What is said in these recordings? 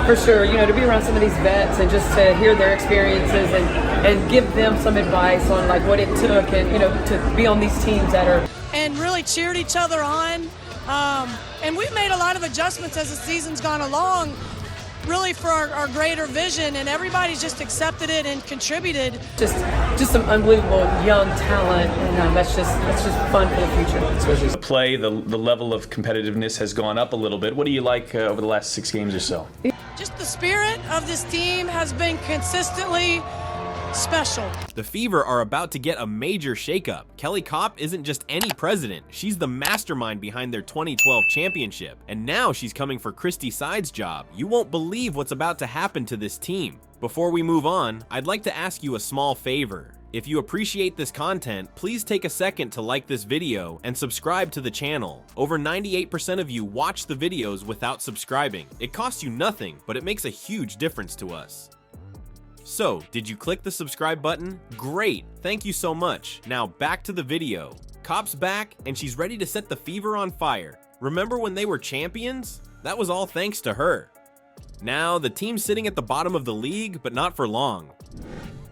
For sure, to be around some of these vets and just to hear their experiences and give them some advice on like what it took and, to be on these teams that are. And really cheered each other on. And we've made a lot of adjustments as the season's gone along, really for our greater vision, and everybody's just accepted it and contributed. Just some unbelievable young talent, and that's just fun for the future. Especially the play, the level of competitiveness has gone up a little bit. What do you like over the last 6 games or so? Just the spirit of this team has been consistently special. The Fever are about to get a major shakeup. Kelly Kopp isn't just any president, she's the mastermind behind their 2012 championship. And now she's coming for Christie Sides' job. You won't believe what's about to happen to this team. Before we move on, I'd like to ask you a small favor. If you appreciate this content, please take a second to like this video and subscribe to the channel. Over 98% of you watch the videos without subscribing. It costs you nothing, but it makes a huge difference to us. So, did you click the subscribe button? Great, thank you so much. Now back to the video. Kopp's back, and she's ready to set the Fever on fire. Remember when they were champions? That was all thanks to her. Now, the team's sitting at the bottom of the league, but not for long.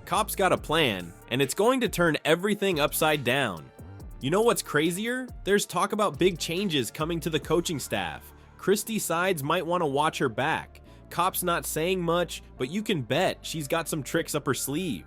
Kopp's got a plan, and it's going to turn everything upside down. You know what's crazier? There's talk about big changes coming to the coaching staff. Christie Sides might want to watch her back. Kopp's not saying much, but you can bet she's got some tricks up her sleeve.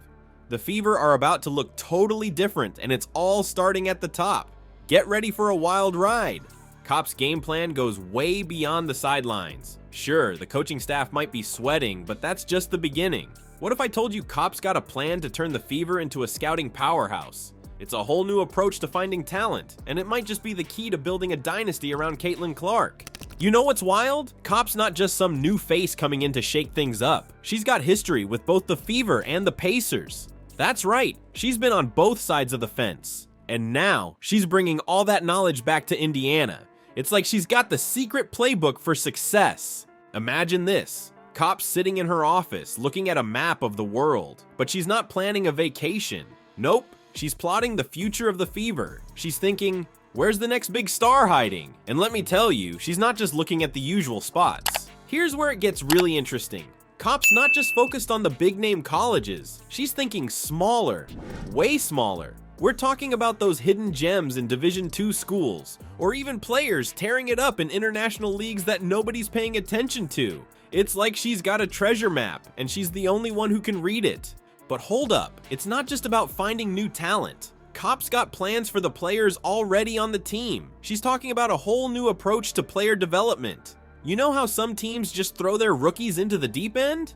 The Fever are about to look totally different, and it's all starting at the top. Get ready for a wild ride. Kopp's game plan goes way beyond the sidelines. Sure, the coaching staff might be sweating, but that's just the beginning. What if I told you Kopp's got a plan to turn the Fever into a scouting powerhouse? It's a whole new approach to finding talent, and it might just be the key to building a dynasty around Caitlin Clark. You know what's wild? Kopp's not just some new face coming in to shake things up. She's got history with both the Fever and the Pacers. That's right, she's been on both sides of the fence. And now, she's bringing all that knowledge back to Indiana. It's like she's got the secret playbook for success. Imagine this. Kopp's sitting in her office, looking at a map of the world. But she's not planning a vacation. Nope, she's plotting the future of the Fever. She's thinking, where's the next big star hiding? And let me tell you, she's not just looking at the usual spots. Here's where it gets really interesting. Kopp's not just focused on the big name colleges. She's thinking smaller, way smaller. We're talking about those hidden gems in Division II schools, or even players tearing it up in international leagues that nobody's paying attention to. It's like she's got a treasure map, and she's the only one who can read it. But hold up, it's not just about finding new talent. Kopp's got plans for the players already on the team. She's talking about a whole new approach to player development. You know how some teams just throw their rookies into the deep end?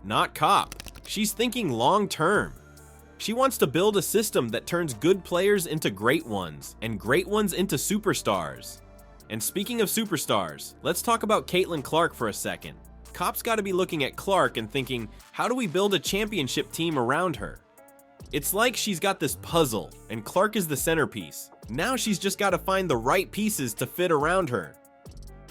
Not Kopp. She's thinking long term. She wants to build a system that turns good players into great ones, and great ones into superstars. And speaking of superstars, let's talk about Caitlin Clark for a second. Kopp's got to be looking at Clark and thinking, how do we build a championship team around her? It's like she's got this puzzle, and Clark is the centerpiece. Now she's just got to find the right pieces to fit around her.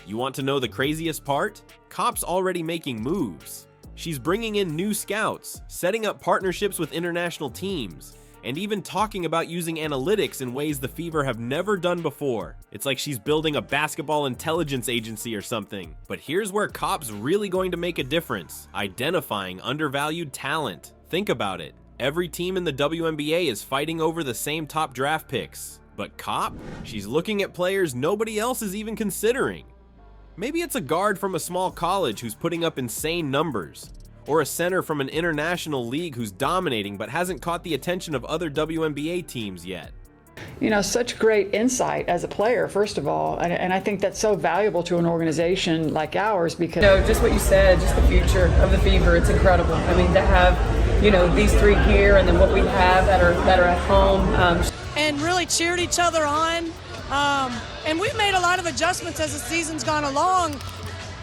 You want to know the craziest part? Kopp's already making moves. She's bringing in new scouts, setting up partnerships with international teams, and even talking about using analytics in ways the Fever have never done before. It's like she's building a basketball intelligence agency or something. But here's where Kopp's really going to make a difference: identifying undervalued talent. Think about it. Every team in the WNBA is fighting over the same top draft picks. But Kopp? She's looking at players nobody else is even considering. Maybe it's a guard from a small college who's putting up insane numbers, or a center from an international league who's dominating but hasn't caught the attention of other WNBA teams yet. Such great insight as a player, first of all, and I think that's so valuable to an organization like ours because... Just what you said, just the future of the Fever, it's incredible. I mean, to have, these three here and then what we have that are at home. And really cheered each other on. And we've made a lot of adjustments as the season's gone along,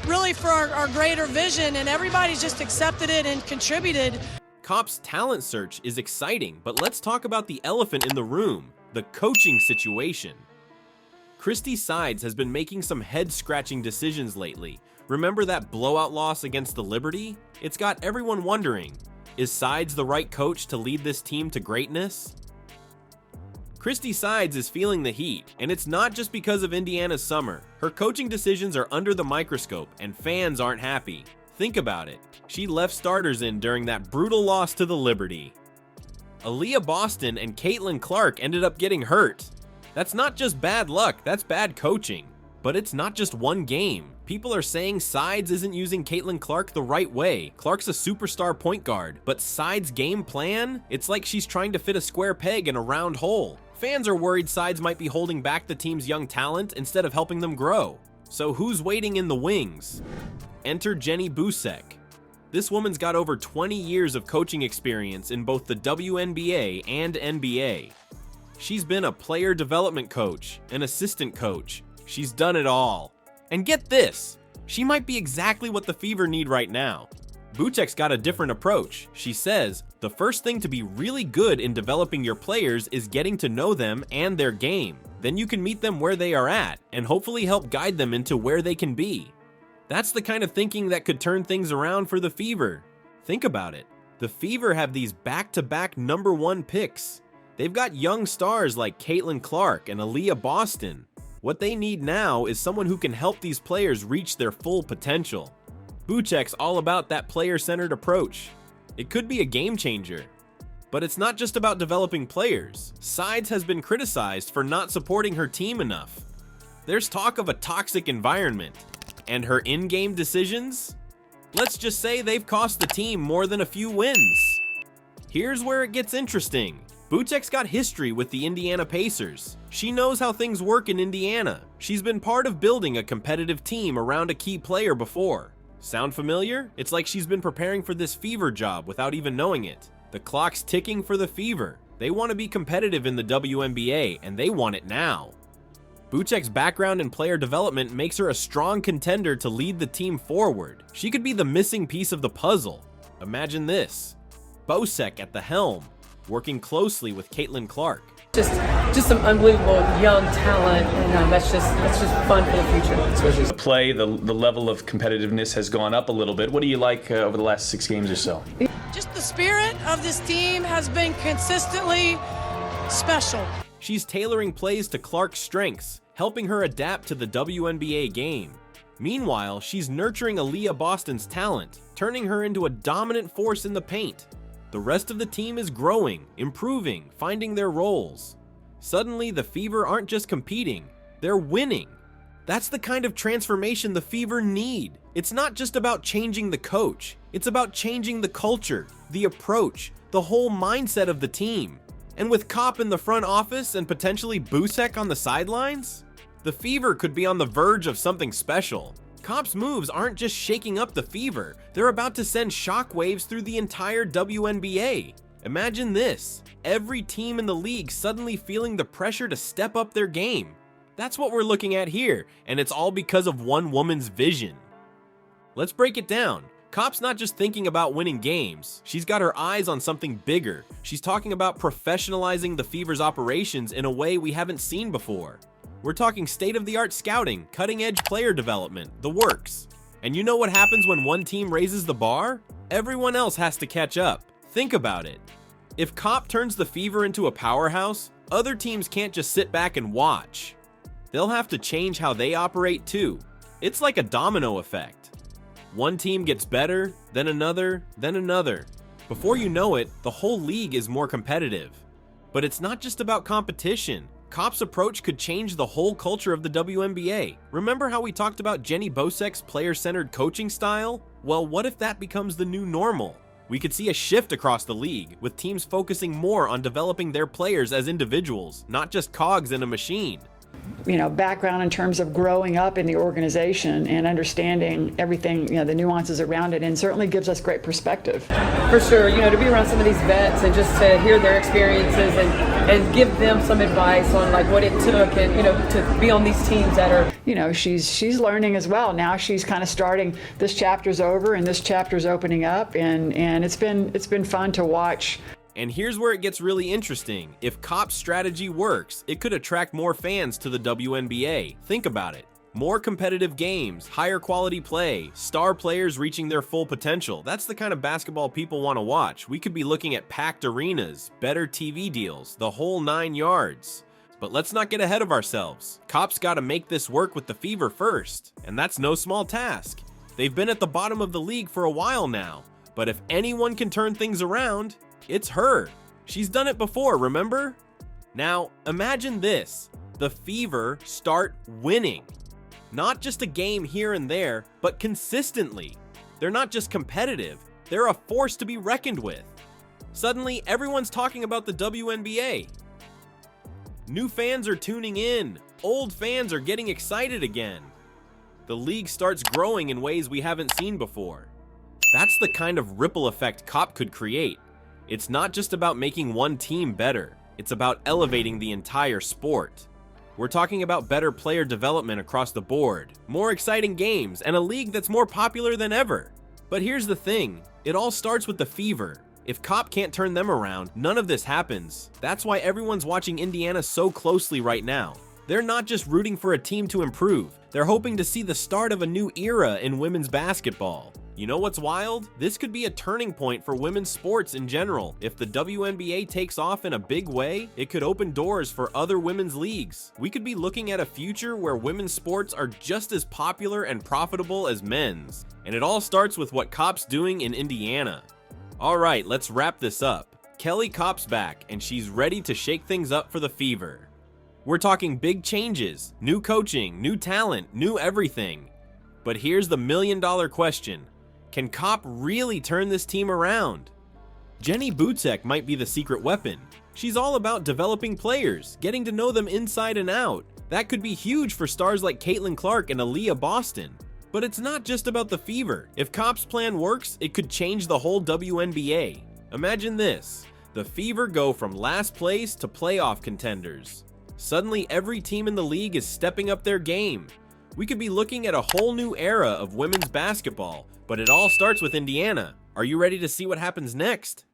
really for our greater vision, and everybody's just accepted it and contributed. Kopp's talent search is exciting, but let's talk about the elephant in the room, the coaching situation. Christie Sides has been making some head-scratching decisions lately. Remember that blowout loss against the Liberty? It's got everyone wondering, is Sides the right coach to lead this team to greatness? Christie Sides is feeling the heat, and it's not just because of Indiana's summer. Her coaching decisions are under the microscope, and fans aren't happy. Think about it. She left starters in during that brutal loss to the Liberty. Aaliyah Boston and Caitlin Clark ended up getting hurt. That's not just bad luck, that's bad coaching. But it's not just one game. People are saying Sides isn't using Caitlin Clark the right way. Clark's a superstar point guard, but Sides' game plan? It's like she's trying to fit a square peg in a round hole. Fans are worried Sides might be holding back the team's young talent instead of helping them grow. So who's waiting in the wings? Enter Jenny Busek. This woman's got over 20 years of coaching experience in both the WNBA and NBA. She's been a player development coach, an assistant coach. She's done it all. And get this, she might be exactly what the Fever need right now. Busek's got a different approach. She says, the first thing to be really good in developing your players is getting to know them and their game. Then you can meet them where they are at and hopefully help guide them into where they can be. That's the kind of thinking that could turn things around for the Fever. Think about it. The Fever have these back-to-back #1 picks. They've got young stars like Caitlin Clark and Aaliyah Boston. What they need now is someone who can help these players reach their full potential. Busek's all about that player-centered approach. It could be a game changer. But it's not just about developing players. Sides has been criticized for not supporting her team enough. There's talk of a toxic environment. And her in-game decisions? Let's just say they've cost the team more than a few wins. Here's where it gets interesting. Busek's got history with the Indiana Pacers. She knows how things work in Indiana. She's been part of building a competitive team around a key player before. Sound familiar? It's like she's been preparing for this Fever job without even knowing it. The clock's ticking for the Fever. They want to be competitive in the WNBA, and they want it now. Busek's background in player development makes her a strong contender to lead the team forward. She could be the missing piece of the puzzle. Imagine this. Busek at the helm, working closely with Caitlin Clark. Just some unbelievable young talent, and that's just fun for the future. Especially the play, the level of competitiveness has gone up a little bit. What do you like over the last 6 games or so? Just the spirit of this team has been consistently special. She's tailoring plays to Clark's strengths, helping her adapt to the WNBA game. Meanwhile, she's nurturing Aaliyah Boston's talent, turning her into a dominant force in the paint. The rest of the team is growing, improving, finding their roles. Suddenly, the Fever aren't just competing, they're winning. That's the kind of transformation the Fever need. It's not just about changing the coach, it's about changing the culture, the approach, the whole mindset of the team. And with Kopp in the front office and potentially Busek on the sidelines, the Fever could be on the verge of something special. Kopp's moves aren't just shaking up the Fever, they're about to send shockwaves through the entire WNBA. Imagine this, every team in the league suddenly feeling the pressure to step up their game. That's what we're looking at here, and it's all because of one woman's vision. Let's break it down. Kopp's not just thinking about winning games, she's got her eyes on something bigger. She's talking about professionalizing the Fever's operations in a way we haven't seen before. We're talking state-of-the-art scouting, cutting-edge player development, the works. And you know what happens when one team raises the bar? Everyone else has to catch up. Think about it. If Kopp turns the Fever into a powerhouse, other teams can't just sit back and watch. They'll have to change how they operate too. It's like a domino effect. One team gets better, then another, then another. Before you know it, the whole league is more competitive. But it's not just about competition. Kopp's approach could change the whole culture of the WNBA. Remember how we talked about Jenny Busek's player-centered coaching style? Well, what if that becomes the new normal? We could see a shift across the league, with teams focusing more on developing their players as individuals, not just cogs in a machine. Background in terms of growing up in the organization and understanding everything, the nuances around it, and certainly gives us great perspective. For sure, to be around some of these vets and just to hear their experiences and give them some advice on like what it took, and to be on these teams that are. She's learning as well. Now she's kind of starting. This chapter's over and this chapter's opening up, and it's been fun to watch. And here's where it gets really interesting. If Kopp's strategy works, it could attract more fans to the WNBA. Think about it. More competitive games, higher quality play, star players reaching their full potential. That's the kind of basketball people want to watch. We could be looking at packed arenas, better TV deals, the whole 9 yards. But let's not get ahead of ourselves. Kopp's got to make this work with the Fever first, and that's no small task. They've been at the bottom of the league for a while now, but if anyone can turn things around, it's her. She's done it before, remember? Now, imagine this. The Fever start winning. Not just a game here and there, but consistently. They're not just competitive, they're a force to be reckoned with. Suddenly, everyone's talking about the WNBA. New fans are tuning in. Old fans are getting excited again. The league starts growing in ways we haven't seen before. That's the kind of ripple effect COP could create. It's not just about making one team better. It's about elevating the entire sport. We're talking about better player development across the board, more exciting games, and a league that's more popular than ever. But here's the thing, it all starts with the Fever. If COP can't turn them around, none of this happens. That's why everyone's watching Indiana so closely right now. They're not just rooting for a team to improve, they're hoping to see the start of a new era in women's basketball. You know what's wild? This could be a turning point for women's sports in general. If the WNBA takes off in a big way, it could open doors for other women's leagues. We could be looking at a future where women's sports are just as popular and profitable as men's. And it all starts with what COP's doing in Indiana. Alright, let's wrap this up. Kelly Kopp's back, and she's ready to shake things up for the Fever. We're talking big changes, new coaching, new talent, new everything. But here's the million-dollar question. Can COP really turn this team around? Jenny Butek might be the secret weapon. She's all about developing players, getting to know them inside and out. That could be huge for stars like Caitlin Clark and Aaliyah Boston. But it's not just about the Fever. If COP's plan works, it could change the whole WNBA. Imagine this. The Fever go from last place to playoff contenders. Suddenly, every team in the league is stepping up their game. We could be looking at a whole new era of women's basketball, but it all starts with Indiana. Are you ready to see what happens next?